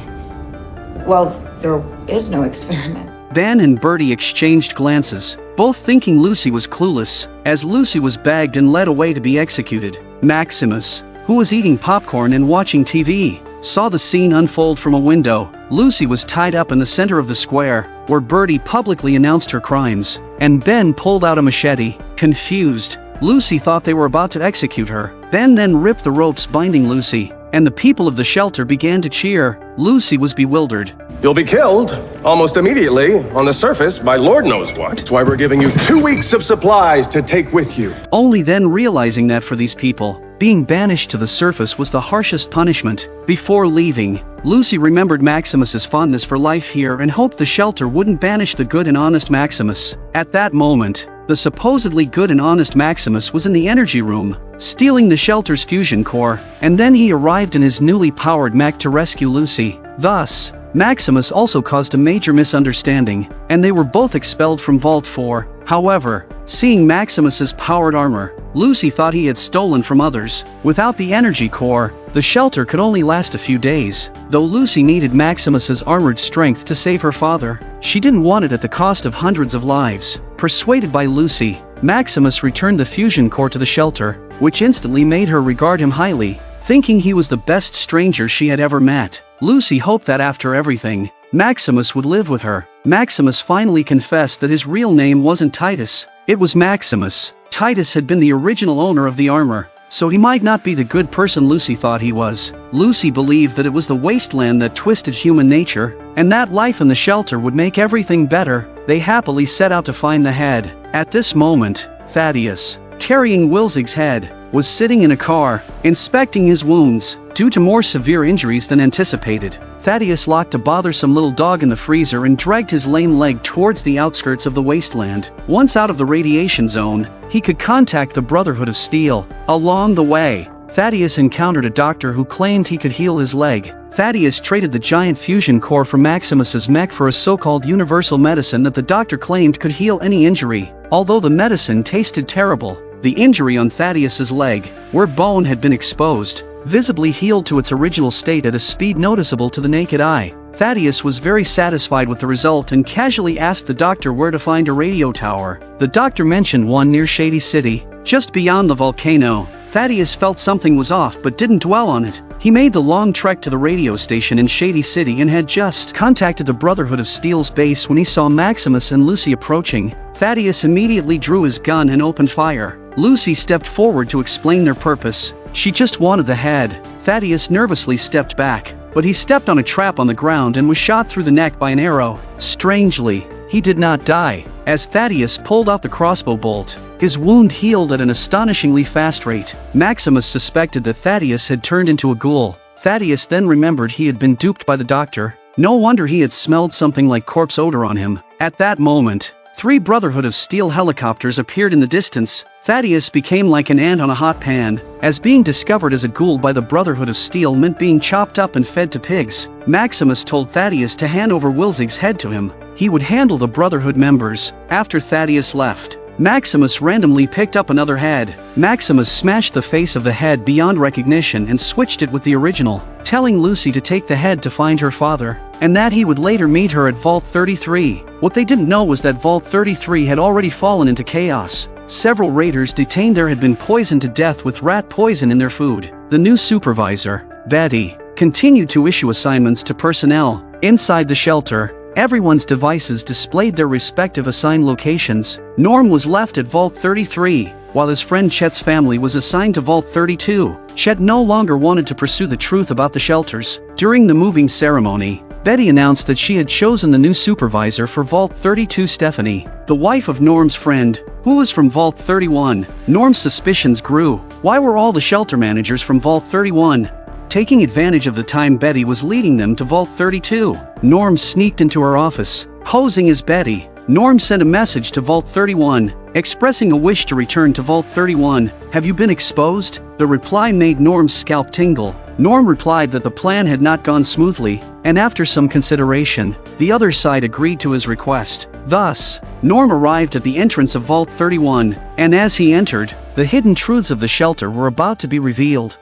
Well, there is no experiment. Ben and Bertie exchanged glances, both thinking Lucy was clueless, as Lucy was bagged and led away to be executed. Maximus, who was eating popcorn and watching TV, saw the scene unfold from a window. Lucy was tied up in the center of the square, where Bertie publicly announced her crimes, and Ben pulled out a machete. Confused, Lucy thought they were about to execute her. Ben then ripped the ropes binding Lucy, and the people of the shelter began to cheer. Lucy was bewildered. You'll be killed almost immediately on the surface by Lord knows what. That's why we're giving you 2 weeks of supplies to take with you. Only then realizing that for these people, being banished to the surface was the harshest punishment. Before leaving, Lucy remembered Maximus's fondness for life here and hoped the shelter wouldn't banish the good and honest Maximus. At that moment, the supposedly good and honest Maximus was in the energy room, stealing the shelter's fusion core, and then he arrived in his newly powered mech to rescue Lucy. Thus, Maximus also caused a major misunderstanding, and they were both expelled from Vault 4. However, seeing Maximus's powered armor, Lucy thought he had stolen from others. Without the energy core, the shelter could only last a few days. Though Lucy needed Maximus's armored strength to save her father, she didn't want it at the cost of hundreds of lives. Persuaded by Lucy, Maximus returned the fusion core to the shelter, which instantly made her regard him highly, thinking he was the best stranger she had ever met. Lucy hoped that after everything, Maximus would live with her. Maximus finally confessed that his real name wasn't Titus, it was Maximus. Titus had been the original owner of the armor, so he might not be the good person Lucy thought he was. Lucy believed that it was the wasteland that twisted human nature, and that life in the shelter would make everything better. They happily set out to find the head. At this moment, Thaddeus, carrying Wilzig's head, was sitting in a car, inspecting his wounds. Due to more severe injuries than anticipated, Thaddeus locked a bothersome little dog in the freezer and dragged his lame leg towards the outskirts of the wasteland. Once out of the radiation zone, he could contact the Brotherhood of Steel. Along the way, Thaddeus encountered a doctor who claimed he could heal his leg. Thaddeus traded the giant fusion core from Maximus's mech for a so-called universal medicine that the doctor claimed could heal any injury. Although the medicine tasted terrible, the injury on Thaddeus's leg, where bone had been exposed, visibly healed to its original state at a speed noticeable to the naked eye. Thaddeus was very satisfied with the result and casually asked the doctor where to find a radio tower. The doctor mentioned one near Shady City, just beyond the volcano. Thaddeus felt something was off but didn't dwell on it. He made the long trek to the radio station in Shady City and had just contacted the Brotherhood of Steel's base when he saw Maximus and Lucy approaching. Thaddeus immediately drew his gun and opened fire. Lucy stepped forward to explain their purpose. She just wanted the head. Thaddeus nervously stepped back, but he stepped on a trap on the ground and was shot through the neck by an arrow. Strangely, he did not die. As Thaddeus pulled out the crossbow bolt, his wound healed at an astonishingly fast rate. Maximus suspected that Thaddeus had turned into a ghoul. Thaddeus then remembered he had been duped by the doctor. No wonder he had smelled something like corpse odor on him. At that moment, 3 Brotherhood of Steel helicopters appeared in the distance. Thaddeus became like an ant on a hot pan, as being discovered as a ghoul by the Brotherhood of Steel meant being chopped up and fed to pigs. Maximus told Thaddeus to hand over Wilzig's head to him. He would handle the Brotherhood members. After Thaddeus left, Maximus randomly picked up another head. Maximus smashed the face of the head beyond recognition and switched it with the original, telling Lucy to take the head to find her father, and that he would later meet her at Vault 33. What they didn't know was that Vault 33 had already fallen into chaos. Several raiders detained there had been poisoned to death with rat poison in their food. The new supervisor, Betty, continued to issue assignments to personnel. Inside the shelter, everyone's devices displayed their respective assigned locations. Norm was left at Vault 33, while his friend Chet's family was assigned to Vault 32. Chet no longer wanted to pursue the truth about the shelters. During the moving ceremony, Betty announced that she had chosen the new supervisor for Vault 32, Stephanie, the wife of Norm's friend, who was from Vault 31. Norm's suspicions grew. Why were all the shelter managers from Vault 31 taking advantage of the time Betty was leading them to Vault 32? Norm sneaked into her office, posing as Betty. Norm sent a message to Vault 31, expressing a wish to return to Vault 31. "Have you been exposed?" The reply made Norm's scalp tingle. Norm replied that the plan had not gone smoothly, and after some consideration, the other side agreed to his request. Thus, Norm arrived at the entrance of Vault 31, and as he entered, the hidden truths of the shelter were about to be revealed.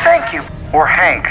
Thank you, or Hank.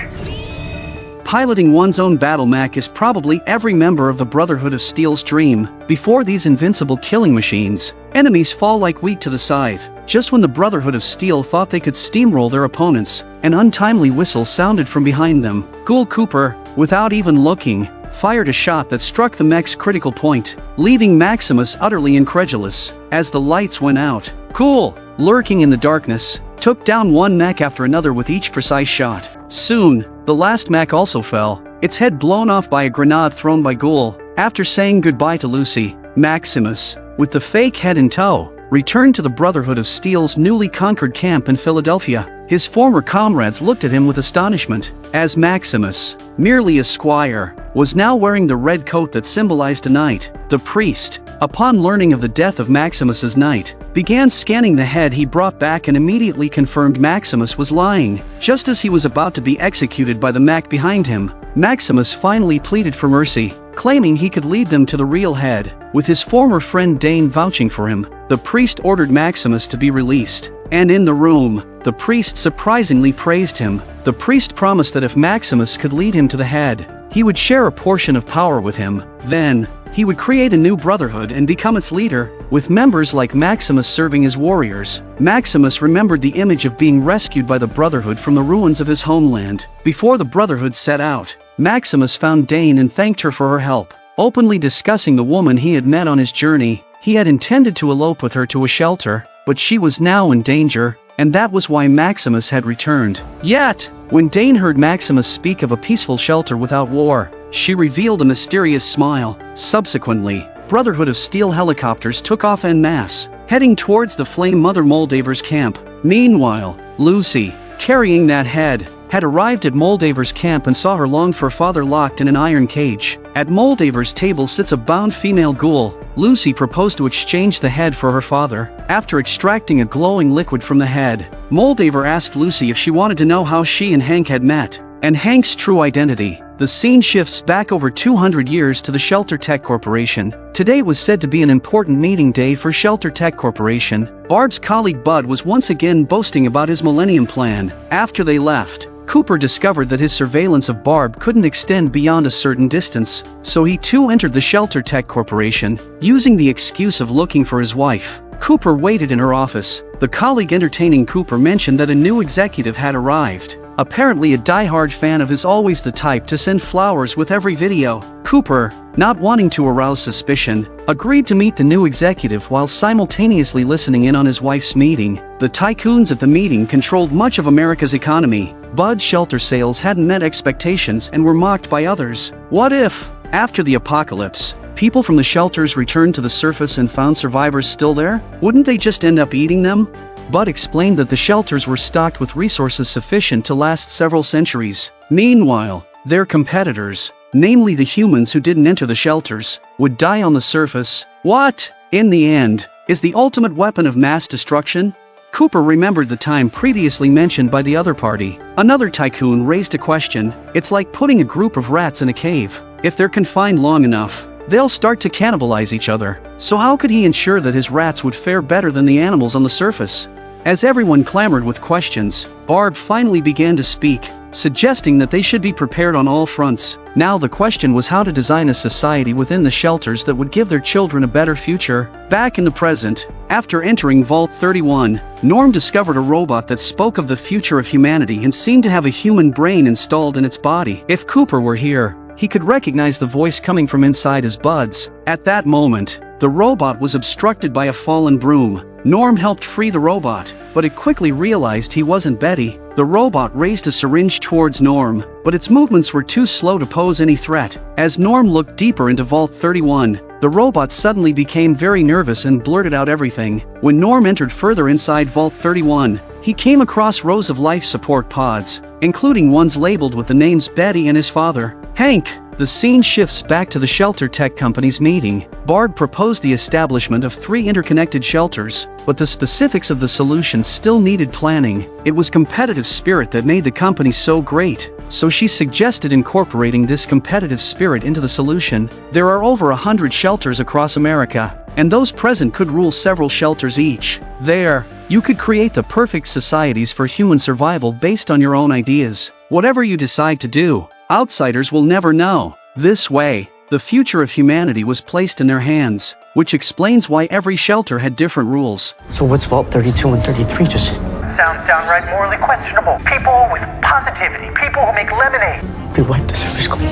Piloting one's own battle mech is probably every member of the Brotherhood of Steel's dream. Before these invincible killing machines, enemies fall like wheat to the scythe. Just when the Brotherhood of Steel thought they could steamroll their opponents, an untimely whistle sounded from behind them. Ghoul Cooper, without even looking, fired a shot that struck the mech's critical point, leaving Maximus utterly incredulous. As the lights went out, Ghoul, lurking in the darkness, took down one mech after another with each precise shot. Soon, the last mech also fell, its head blown off by a grenade thrown by Ghoul. After saying goodbye to Lucy, Maximus, with the fake head in tow, returned to the Brotherhood of Steel's newly conquered camp in Philadelphia. His former comrades looked at him with astonishment, as Maximus, merely a squire, was now wearing the red coat that symbolized a knight. The priest, upon learning of the death of Maximus's knight, began scanning the head he brought back and immediately confirmed Maximus was lying. Just as he was about to be executed by the mech behind him, Maximus finally pleaded for mercy, claiming he could lead them to the real head. With his former friend Dane vouching for him, the priest ordered Maximus to be released. And in the room, the priest surprisingly praised him. The priest promised that if Maximus could lead him to the head, he would share a portion of power with him. Then, he would create a new brotherhood and become its leader, with members like Maximus serving as warriors. Maximus remembered the image of being rescued by the Brotherhood from the ruins of his homeland. Before the Brotherhood set out, Maximus found Dane and thanked her for her help. Openly discussing the woman he had met on his journey, he had intended to elope with her to a shelter, but she was now in danger, and that was why Maximus had returned. Yet, when Dane heard Maximus speak of a peaceful shelter without war, she revealed a mysterious smile. Subsequently, Brotherhood of Steel helicopters took off en masse, heading towards the Flame Mother Moldaver's camp. Meanwhile, Lucy, carrying that head, had arrived at Moldaver's camp and saw her longed-for father locked in an iron cage. At Moldaver's table sits a bound female ghoul. Lucy proposed to exchange the head for her father. After extracting a glowing liquid from the head, Moldaver asked Lucy if she wanted to know how she and Hank had met, and Hank's true identity. The scene shifts back over 200 years to the Shelter-Tech Corporation. Today was said to be an important meeting day for Shelter-Tech Corporation. Bard's colleague Bud was once again boasting about his Millennium Plan. After they left, Cooper discovered that his surveillance of Barb couldn't extend beyond a certain distance, so he too entered the Shelter-Tech Corporation, using the excuse of looking for his wife. Cooper waited in her office. The colleague entertaining Cooper mentioned that a new executive had arrived. Apparently a die-hard fan of his, always the type to send flowers with every video. Cooper, not wanting to arouse suspicion, agreed to meet the new executive while simultaneously listening in on his wife's meeting. The tycoons at the meeting controlled much of America's economy. Bud's shelter sales hadn't met expectations and were mocked by others. What if, after the apocalypse, people from the shelters returned to the surface and found survivors still there? Wouldn't they just end up eating them? Bud explained that the shelters were stocked with resources sufficient to last several centuries. Meanwhile, their competitors, namely the humans who didn't enter the shelters, would die on the surface. What, in the end, is the ultimate weapon of mass destruction? Cooper remembered the time previously mentioned by the other party. Another tycoon raised a question. It's like putting a group of rats in a cave. If they're confined long enough, they'll start to cannibalize each other. So how could he ensure that his rats would fare better than the animals on the surface? As everyone clamored with questions, Barb finally began to speak, suggesting that they should be prepared on all fronts. Now the question was how to design a society within the shelters that would give their children a better future. Back in the present, after entering Vault 31, Norm discovered a robot that spoke of the future of humanity and seemed to have a human brain installed in its body. If Cooper were here, he could recognize the voice coming from inside his buds. At that moment, the robot was obstructed by a fallen broom. Norm helped free the robot, but it quickly realized he wasn't Betty. The robot raised a syringe towards Norm, but its movements were too slow to pose any threat. As Norm looked deeper into Vault 31, the robot suddenly became very nervous and blurted out everything. When Norm entered further inside Vault 31, he came across rows of life support pods, including ones labeled with the names Betty and his father, Hank. The scene shifts back to the Shelter-Tech Company's meeting. Barb proposed the establishment of 3 interconnected shelters, but the specifics of the solution still needed planning. It was competitive spirit that made the company so great, so she suggested incorporating this competitive spirit into the solution. There are over 100 shelters across America, and those present could rule several shelters each. There, you could create the perfect societies for human survival based on your own ideas. Whatever you decide to do, outsiders will never know. This way, the future of humanity was placed in their hands, which explains why every shelter had different rules. So what's Vault 32 and 33 just? Sounds downright morally questionable. People with positivity. People who make lemonade. We wipe the surface clean.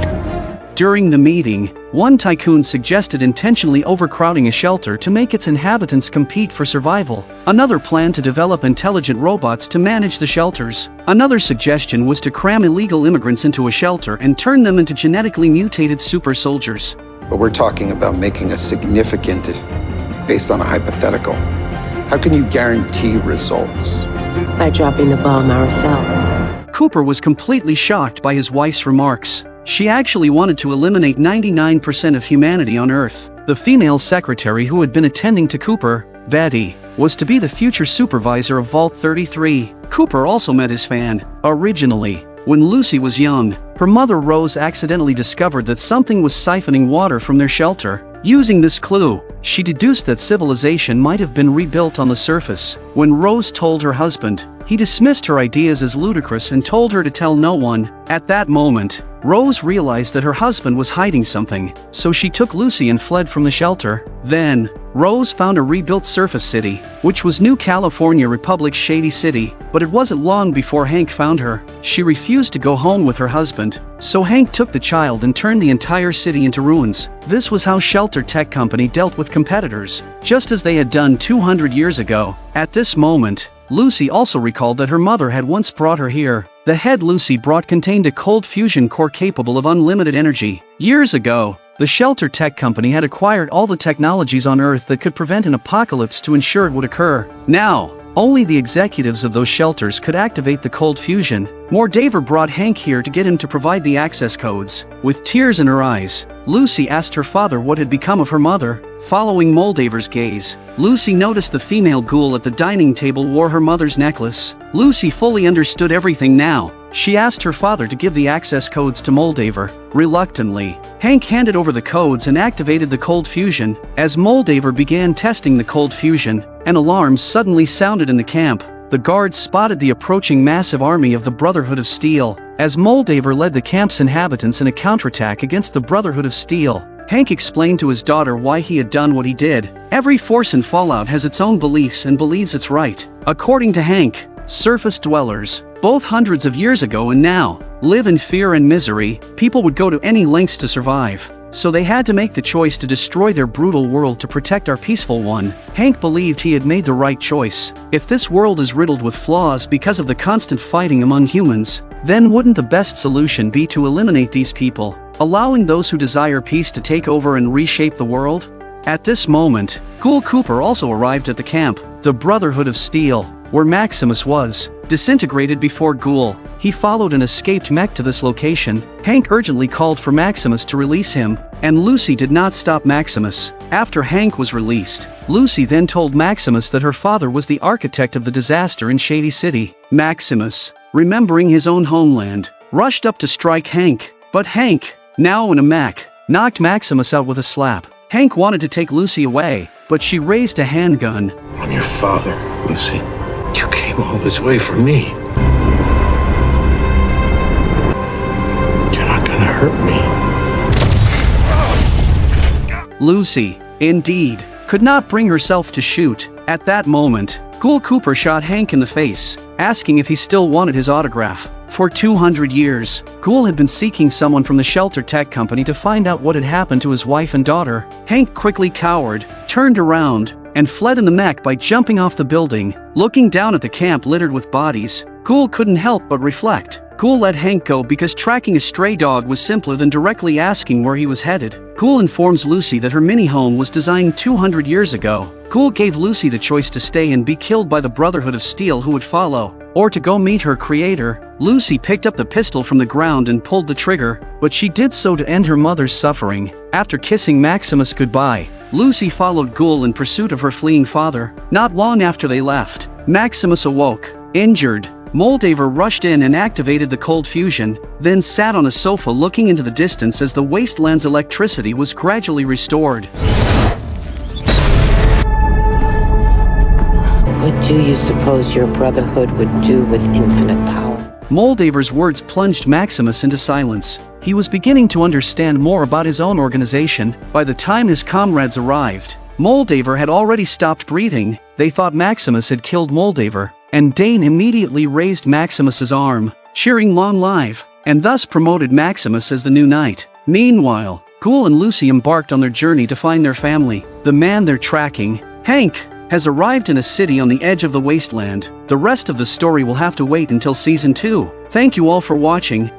During the meeting, one tycoon suggested intentionally overcrowding a shelter to make its inhabitants compete for survival. Another planned to develop intelligent robots to manage the shelters. Another suggestion was to cram illegal immigrants into a shelter and turn them into genetically mutated super soldiers. But we're talking about making a significant based on a hypothetical. How can you guarantee results? By dropping the bomb ourselves. Cooper was completely shocked by his wife's remarks. She actually wanted to eliminate 99% of humanity on Earth. The female secretary who had been attending to Cooper, Betty, was to be the future supervisor of Vault 33. Cooper also met his fan. Originally, when Lucy was young, her mother Rose accidentally discovered that something was siphoning water from their shelter. Using this clue, she deduced that civilization might have been rebuilt on the surface. When Rose told her husband, he dismissed her ideas as ludicrous and told her to tell no one. At that moment, Rose realized that her husband was hiding something, so she took Lucy and fled from the shelter. Then, Rose found a rebuilt surface city, which was New California Republic's Shady City, but it wasn't long before Hank found her. She refused to go home with her husband, so Hank took the child and turned the entire city into ruins. This was how Shelter-Tech Company dealt with competitors, just as they had done 200 years ago. At this moment, Lucy also recalled that her mother had once brought her here. The head Lucy brought contained a cold fusion core capable of unlimited energy. Years ago, the Shelter-Tech Company had acquired all the technologies on Earth that could prevent an apocalypse to ensure it would occur. Now, only the executives of those shelters could activate the cold fusion. Moldaver brought Hank here to get him to provide the access codes. With tears in her eyes, Lucy asked her father what had become of her mother. Following Moldaver's gaze, Lucy noticed the female ghoul at the dining table wore her mother's necklace. Lucy fully understood everything now. She asked her father to give the access codes to Moldaver. Reluctantly, Hank handed over the codes and activated the cold fusion. As Moldaver began testing the cold fusion, an alarm suddenly sounded in the camp. the guards spotted the approaching massive army of the Brotherhood of Steel, as Moldaver led the camp's inhabitants in a counterattack against the Brotherhood of Steel. Hank explained to his daughter why he had done what he did. Every force in Fallout has its own beliefs and believes it's right. According to Hank, surface dwellers, both hundreds of years ago and now, live in fear and misery. People would go to any lengths to survive. So they had to make the choice to destroy their brutal world to protect our peaceful one. Hank believed he had made the right choice. If this world is riddled with flaws because of the constant fighting among humans, then wouldn't the best solution be to eliminate these people, allowing those who desire peace to take over and reshape the world? At this moment, Ghoul Cooper also arrived at the camp, the Brotherhood of Steel, where Maximus was disintegrated before Ghoul. He followed an escaped mech to this location. Hank urgently called for Maximus to release him, and Lucy did not stop Maximus. After Hank was released, Lucy then told Maximus that her father was the architect of the disaster in Shady City. Maximus, remembering his own homeland, rushed up to strike Hank, but Hank, now in a mech, knocked Maximus out with a slap. Hank wanted to take Lucy away, but she raised a handgun. I'm your father, Lucy. You came all this way for me. You're not gonna hurt me. Lucy, indeed, could not bring herself to shoot. At that moment, Ghoul Cooper shot Hank in the face, asking if he still wanted his autograph. For 200 years, Ghoul had been seeking someone from the shelter tech company to find out what had happened to his wife and daughter. Hank quickly cowered, turned around, and fled in the mech by jumping off the building. Looking down at the camp littered with bodies, Ghoul couldn't help but reflect. Ghoul let Hank go because tracking a stray dog was simpler than directly asking where he was headed. Ghoul informs Lucy that her mini-home was designed 200 years ago. Ghoul gave Lucy the choice to stay and be killed by the Brotherhood of Steel who would follow, or to go meet her creator. Lucy picked up the pistol from the ground and pulled the trigger, but she did so to end her mother's suffering. After kissing Maximus goodbye, Lucy followed Ghoul in pursuit of her fleeing father. Not long after they left, Maximus awoke, injured. Moldaver rushed in and activated the cold fusion, then sat on a sofa looking into the distance as the wasteland's electricity was gradually restored. What do you suppose your Brotherhood would do with infinite power? Moldaver's words plunged Maximus into silence. He was beginning to understand more about his own organization. By the time his comrades arrived, Moldaver had already stopped breathing. They thought Maximus had killed Moldaver, and Dane immediately raised Maximus's arm, cheering long live, and thus promoted Maximus as the new knight. Meanwhile, Ghoul and Lucy embarked on their journey to find their family. The man they're tracking, Hank, has arrived in a city on the edge of the wasteland. The rest of the story will have to wait until Season 2. Thank you all for watching.